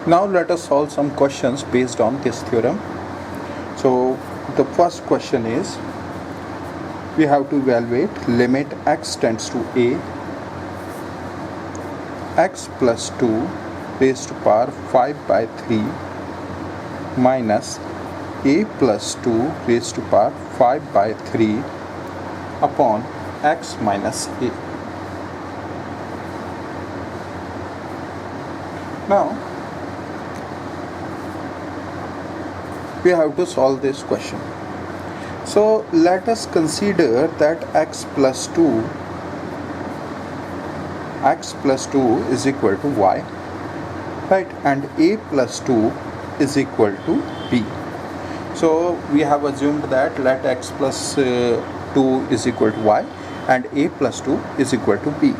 Now let us solve some questions based on this theorem. So the first question is, we have to evaluate limit x tends to a, x plus 2 raised to power 5 by 3 minus a plus 2 raised to power 5 by 3 upon x minus a. Now we have to solve this question. So let us consider that x plus 2 is equal to y, right, and a plus 2 is equal to b. So we have assumed that let x plus 2 is equal to y and a plus 2 is equal to b.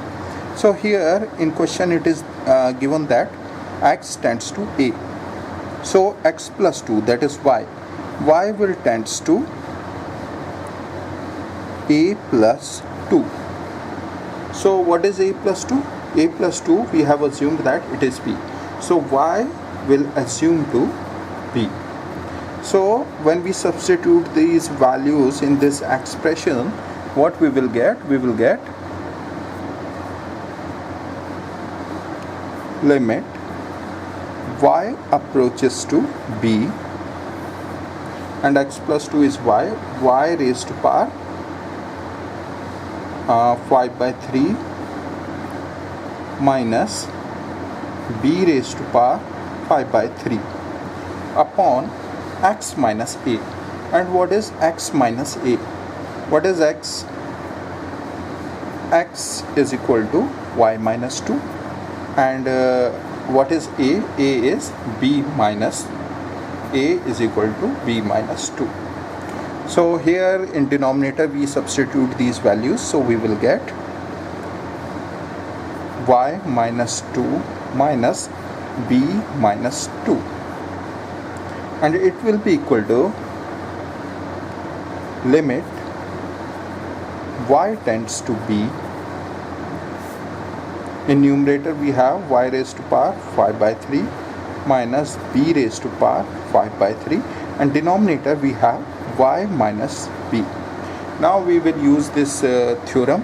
So here in question it is given that x tends to a. So x plus 2, that is y will tends to a plus 2. So what is a plus 2? A plus 2, we have assumed that it is b. So y will assume to b. So when we substitute these values in this expression, what we will get? We will get limit y approaches to b, and x plus 2 is y raised to power 5 by 3 minus b raised to power 5 by 3 upon x minus a. And what is x minus a? What is x? X is equal to y minus 2, and what is a? A is b minus a is equal to b minus 2. So here in denominator we substitute these values, so we will get y minus 2 minus b minus 2, and it will be equal to limit y tends to b. In numerator we have y raised to power 5 by 3 minus b raised to power 5 by 3, and denominator we have y minus b. Now we will use this theorem,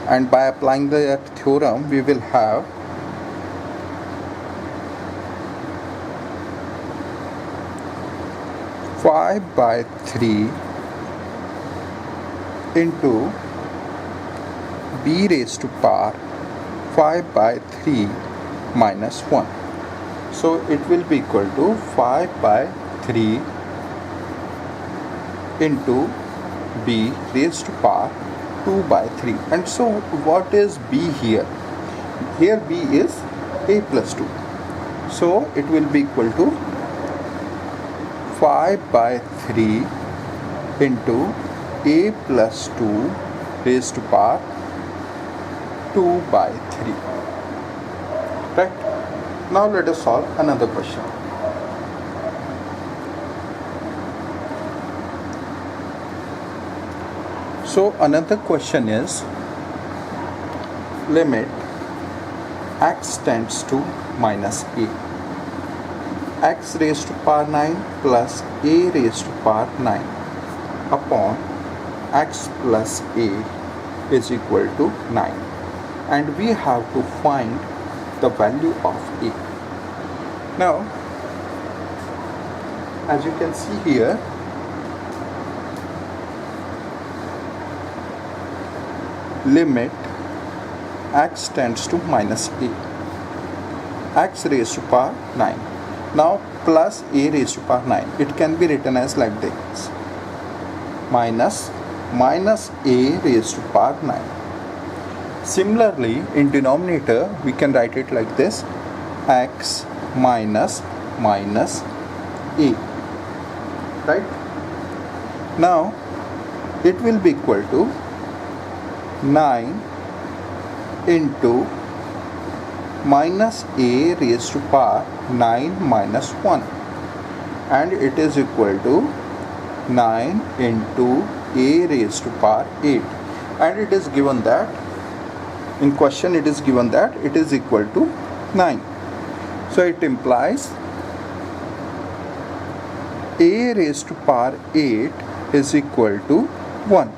and by applying the theorem we will have five by 3 into b raised to power 5 by 3 minus 1. So it will be equal to 5 by 3 into b raised to power 2 by 3. And so what is b here? Here b is a plus 2. So it will be equal to 5 by 3 into a plus 2 raised to power 2 by 3. Right? Now let us solve another question. So another question is, limit x tends to minus a, x raised to power 9 plus a raised to power 9 upon x plus a is equal to 9, and we have to find the value of a. Now as you can see here, limit x tends to minus a, x raised to power 9. Now plus a raised to power 9, it can be written as like this, minus a raised to power 9. Similarly in denominator we can write it like this, x minus a, right? Now it will be equal to 9 into minus a raised to power 9 minus 1, and it is equal to 9 into a raised to power 8, and it is given that in question it is given that it is equal to 9. So it implies a raised to power 8 is equal to 1,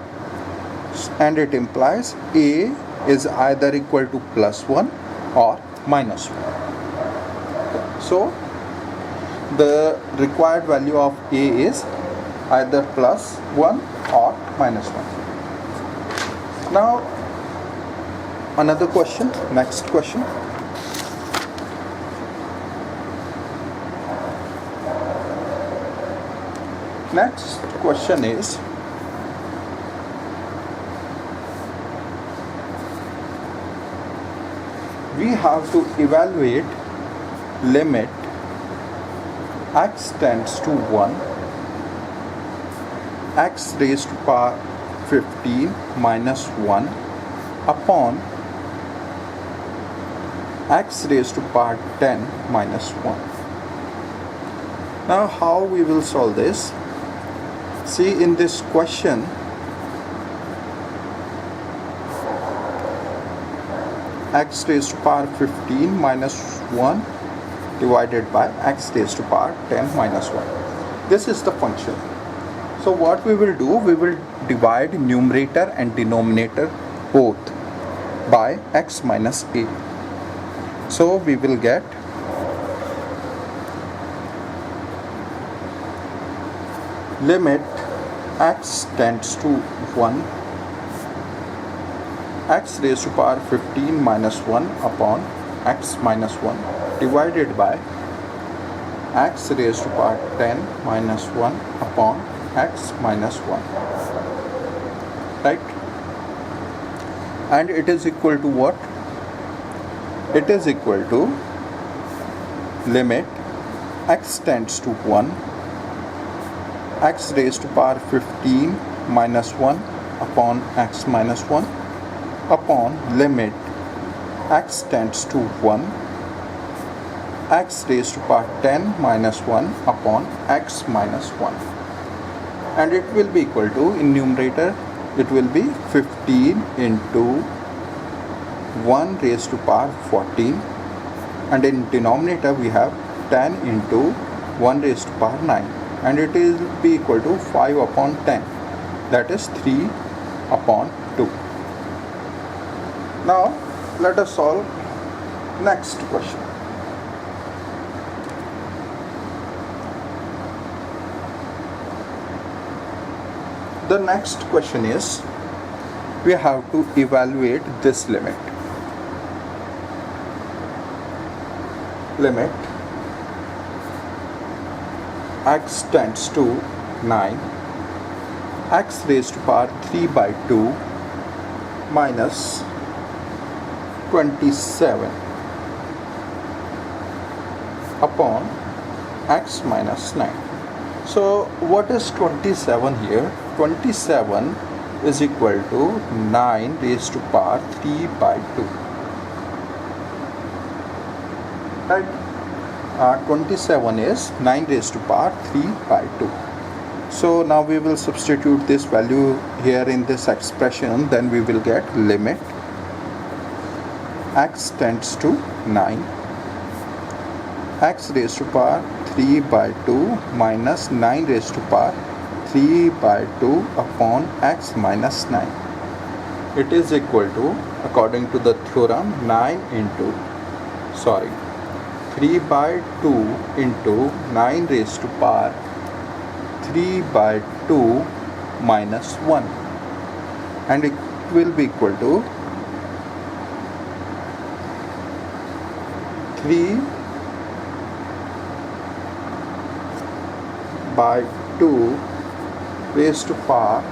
and it implies a is either equal to plus 1 or minus 1. So the required value of a is either plus 1 or minus 1. Now another question, next question. Next question is, we have to evaluate limit x tends to 1, x raised to power 15 minus 1 upon x raised to power 10 minus 1. Now how we will solve this? See, in this question, x raised to power 15 minus 1 divided by x raised to power 10 minus 1. This is the function. So what we will do, we will divide numerator and denominator both by x minus a. So we will get limit x tends to 1, x raised to power 15 minus 1 upon x minus 1 divided by x raised to power 10 minus 1 upon x minus 1, right? And it is equal to what? It is equal to limit x tends to 1, x raised to power 15 minus 1 upon x minus 1 upon limit x tends to 1, x raised to power 10 minus 1 upon x minus 1, and it will be equal to, in numerator it will be 15 into 1 raised to power 14, and in denominator we have 10 into 1 raised to power 9, and it will be equal to 5 upon 10, that is 3 upon 2. Now let us solve next question. The next question is, we have to evaluate this limit. Limit x tends to 9, x raised to power 3 by 2 minus 27 upon x minus 9. So what is 27 here? 27 is equal to 9 raised to power 3 by 2. Right? 27 is 9 raised to power 3 by 2. So now we will substitute this value here in this expression, then we will get limit x tends to 9, x raised to power 3 by 2 minus 9 raised to power 3 by 2 upon x minus 9. It is equal to, according to the theorem, 3 by 2 into 9 raised to power 3 by 2 minus 1, and it will be equal to 3 by 2 raised to power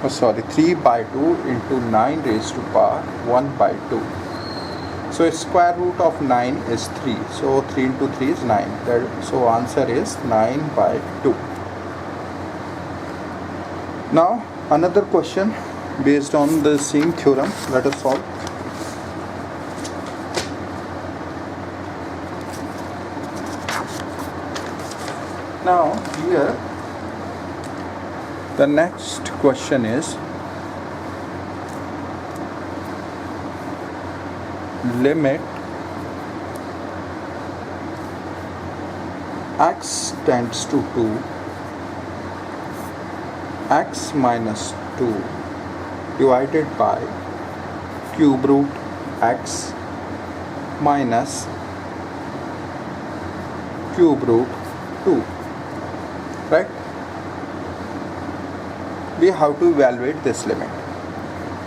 3 by 2 into 9 raised to power 1 by 2. So square root of 9 is 3. So 3 into 3 is 9. So answer is 9 by 2. Now another question based on the same theorem. Let us solve. Now here the next question is, limit x tends to 2, x minus 2 divided by cube root x minus cube root 2, right? We have to evaluate this limit.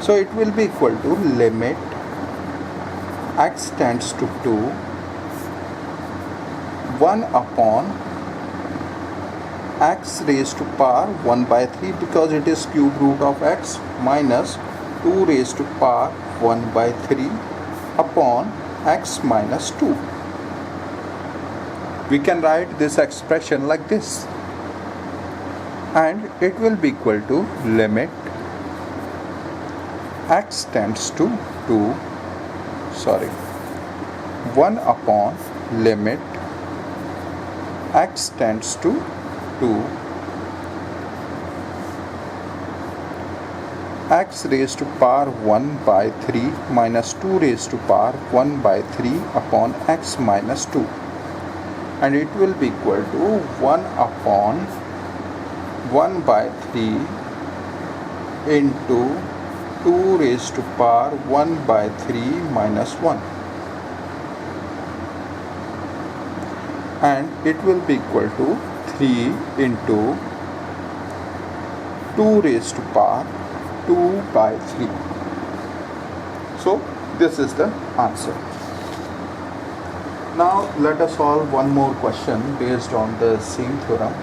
So it will be equal to limit x tends to 2, 1 upon x raised to power 1 by 3 because it is cube root of x minus 2 raised to power 1 by 3 upon x minus 2. We can write this expression like this, and it will be equal to limit x tends to 1 upon limit x tends to 2, x raised to power 1 by 3 minus 2 raised to power 1 by 3 upon x minus 2, and it will be equal to 1 upon 1 by 3 into 2 raised to power 1 by 3 minus 1, and it will be equal to 3 into 2 raised to power 2 by 3. So this is the answer. Now let us solve one more question based on the same theorem.